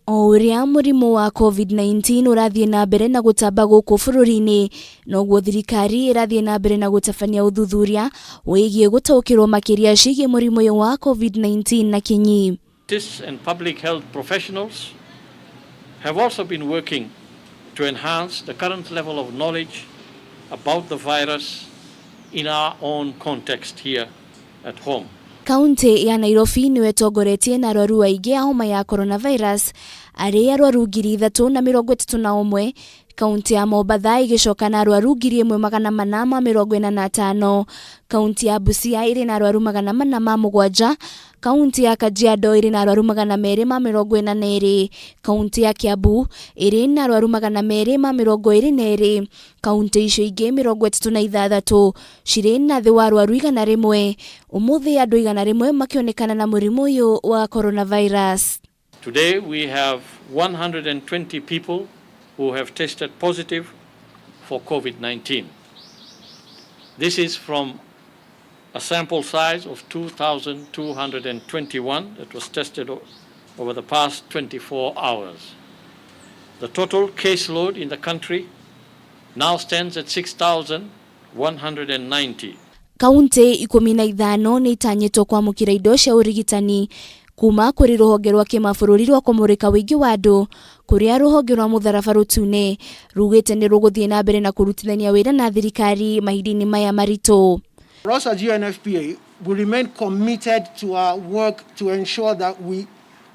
O uria murimu wa COVID-19 urathie na mbere na gutamba guku bururi-ini, noguo thirikari irathie na mbere na gutabania uthuthuria wigie gutaukirwo makiria cigie murimu uyu wa COVID-19 na kinyi. Scientists and public health professionals have also been working to enhance the current level of knowledge about the virus in our own context here at home. Kaunti ya Nairobi niwe tongoretie na arwaru aingĩ a homa ya coronavirus arĩa arwaru 331. Kaunti ya Mombasa igicoka na arwaru 1445. Kaunti ya Busia iri na arwaru 407. Kaunti ya Kajiado iri na arwaru 242. Kaunti ya Kiambu iri na arwaru 222. Kaunti icio ingĩ 36 cirĩ na thĩ wa arwaru 100. Umuthi andu 100 makionekana na murimu uyu wa coronavirus. Today we have 120 people who have tested positive for COVID-19. This is from a sample size of 2,221 that was tested over the past 24 hours. The total caseload in the country now stands at 6,190. Kaunti 15 ni itanyitwo kwamukira indo cia urigitani kuma kuri ruhonge rwa kimabũrũri rwa kumurika wingi wa andu, kuria ruhonge rwa mutharaba rutune rugite ni ruguthie na mbere na kurutithania wira na thirikari mahindini maya maritu. For us as UNFPA, we remain committed to our work to ensure that we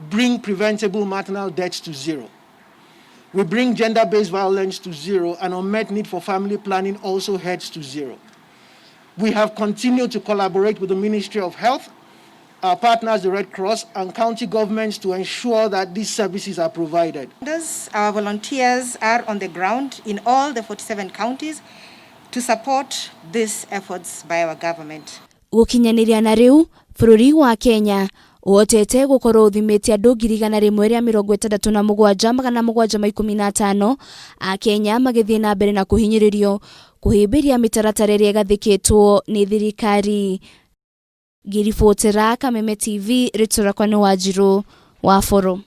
bring preventable maternal deaths to zero. We bring gender-based violence to zero, and unmet need for family planning also heads to zero. We have continued to collaborate with the Ministry of Health, our partners, the Red Cross, and county governments to ensure that these services are provided. Our volunteers are on the ground in all the 47 counties to support these efforts by our government. Gukinyaniria na riu, bururi wa Kenya wotete gukorwo uthimite andu 167,715 a Kenya magithie na mbere na kuhinyiririo kuhimbiria mitaratara iria gathikitwo ni thirikari. Ngiribotera Kameme TV ritora kwani Wanjiru wa Foro.